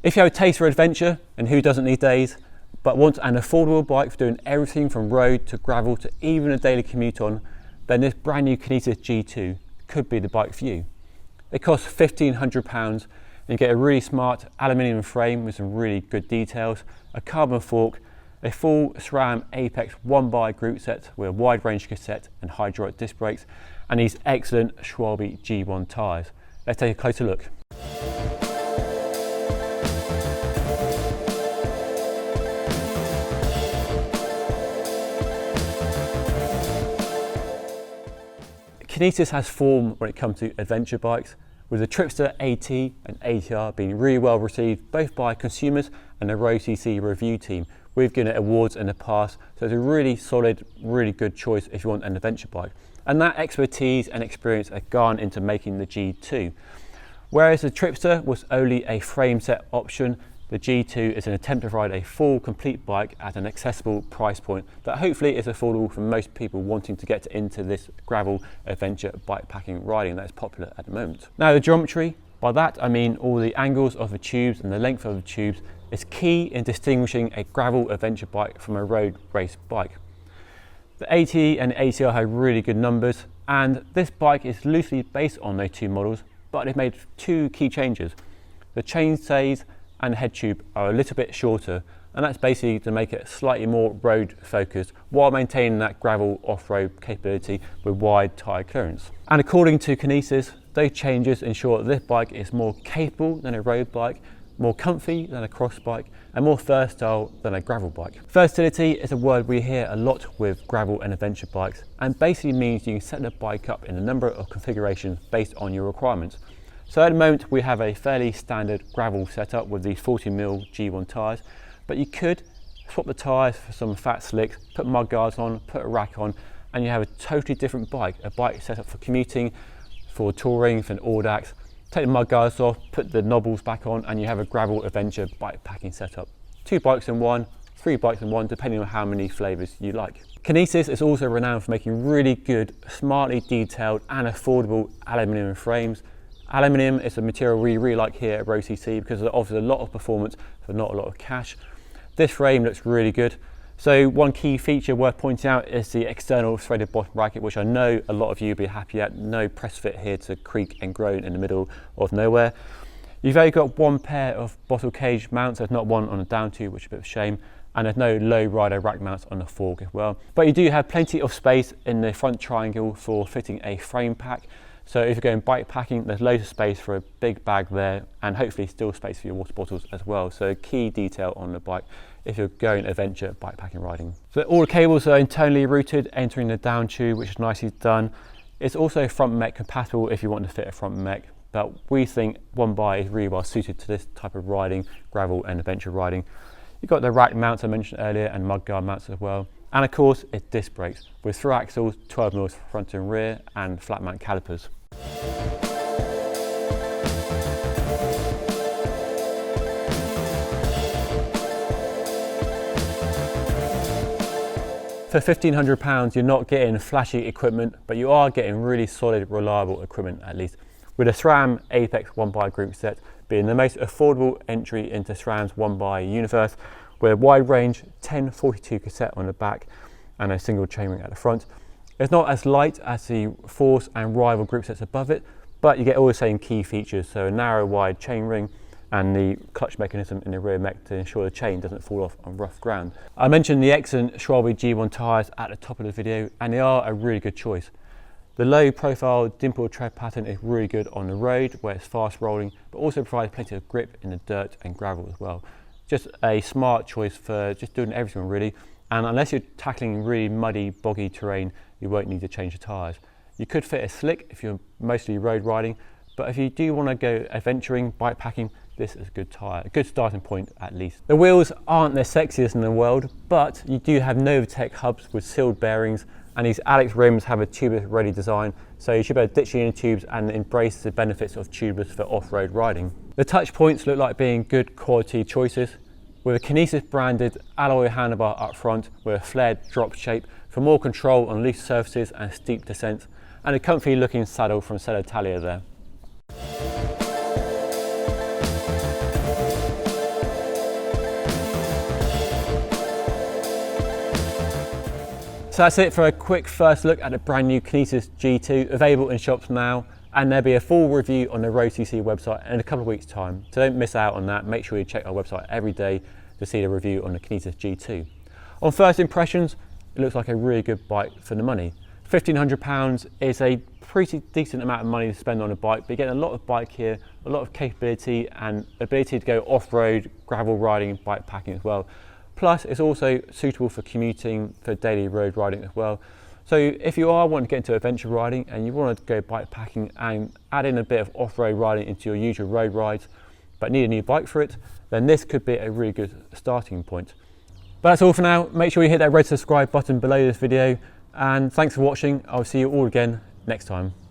If you have a taste for adventure, and who doesn't these days, but want an affordable bike for doing everything from road to gravel to even a daily commute on, then this brand new Kinesis G2 could be the bike for you. It costs £1,500 and you get a really smart aluminium frame with some really good details, a carbon fork, a full SRAM Apex 1x group set with a wide range cassette and hydraulic disc brakes, and these excellent Schwalbe G1 tyres. Let's take a closer look. Kinesis has form when it comes to adventure bikes, with the Tripster AT and ATR being really well received both by consumers and the road.cc review team. We've given it awards in the past, so it's a really solid, really good choice if you want an adventure bike. And that expertise and experience have gone into making the G2. Whereas the Tripster was only a frame set option, the G2 is an attempt to provide a full, complete bike at an accessible price point that hopefully is affordable for most people wanting to get into this gravel adventure bikepacking riding that is popular at the moment. Now the geometry, by that I mean all the angles of the tubes and the length of the tubes, is key in distinguishing a gravel adventure bike from a road race bike. The AT and the ATR have really good numbers, and this bike is loosely based on those two models, but they've made two key changes. The chainstays and the head tube are a little bit shorter, and that's basically to make it slightly more road focused while maintaining that gravel off-road capability with wide tyre clearance. And according to Kinesis, those changes ensure that this bike is more capable than a road bike, more comfy than a cross bike, and more versatile than a gravel bike. Versatility is a word we hear a lot with gravel and adventure bikes, and basically means you can set the bike up in a number of configurations based on your requirements. So at the moment we have a fairly standard gravel setup with these 40mm G1 tyres, but you could swap the tyres for some fat slicks, put mud guards on, put a rack on, and you have a totally different bike, a bike set up for commuting, for touring, for an Audax. Take the mud guards off, put the knobbles back on, and you have a gravel adventure bike packing setup. 2 bikes in one, 3 bikes in one, depending on how many flavours you like. Kinesis is also renowned for making really good, smartly detailed and affordable aluminium frames. Aluminium is a material we really like here at road.cc because it offers a lot of performance for not a lot of cash. This frame looks really good. So one key feature worth pointing out is the external threaded bottom bracket, which I know a lot of you will be happy at. No press fit here to creak and groan in the middle of nowhere. You've only got one pair of bottle cage mounts. There's not one on the down tube, which is a bit of a shame. And there's no low rider rack mounts on the fork as well. But you do have plenty of space in the front triangle for fitting a frame pack. So if you're going bike packing, there's loads of space for a big bag there, and hopefully still space for your water bottles as well. So key detail on the bike if you're going adventure bike packing riding. So all the cables are internally routed, entering the down tube, which is nicely done. It's also front mech compatible if you want to fit a front mech, but we think 1x is really well suited to this type of riding, gravel and adventure riding. You've got the rack mounts I mentioned earlier and mudguard mounts as well. And of course, it's disc brakes with 3 axles, 12mm front and rear, and flat mount calipers. For £1,500, you're not getting flashy equipment, but you are getting really solid, reliable equipment at least. With a SRAM Apex 1x group set being the most affordable entry into SRAM's 1x universe, with a wide range 1042 cassette on the back and a single chainring at the front. It's not as light as the Force and Rival group sets above it, but you get all the same key features, so a narrow wide chainring and the clutch mechanism in the rear mech to ensure the chain doesn't fall off on rough ground. I mentioned the excellent Schwalbe G1 tyres at the top of the video, and they are a really good choice. The low profile dimple tread pattern is really good on the road where it's fast rolling, but also provides plenty of grip in the dirt and gravel as well. Just a smart choice for just doing everything really, and unless you're tackling really muddy, boggy terrain, you won't need to change the tyres. You could fit a slick if you're mostly road riding, but if you do want to go adventuring, bike packing, this is a good tyre, a good starting point at least. The wheels aren't the sexiest in the world, but you do have Novatec hubs with sealed bearings, and these Alex rims have a tubeless ready design, so you should be able to ditch the inner tubes and embrace the benefits of tubeless for off-road riding. The touch points look like being good quality choices, with a Kinesis branded alloy handlebar up front with a flared drop shape for more control on loose surfaces and steep descents, and a comfy looking saddle from Talia there. So that's it for a quick first look at the brand new Kinesis G2, available in shops now, and there'll be a full review on the road.cc website in a couple of weeks' time. So don't miss out on that. Make sure you check our website every day to see the review on the Kinesis G2. On first impressions, it looks like a really good bike for the money. £1,500 is a pretty decent amount of money to spend on a bike, but you get a lot of bike here, a lot of capability and ability to go off-road, gravel riding, bike packing as well. Plus, it's also suitable for commuting, for daily road riding as well. So if you are wanting to get into adventure riding and you want to go bike packing and add in a bit of off-road riding into your usual road rides, but need a new bike for it, then this could be a really good starting point. But that's all for now. Make sure you hit that red subscribe button below this video, and thanks for watching. I'll see you all again next time.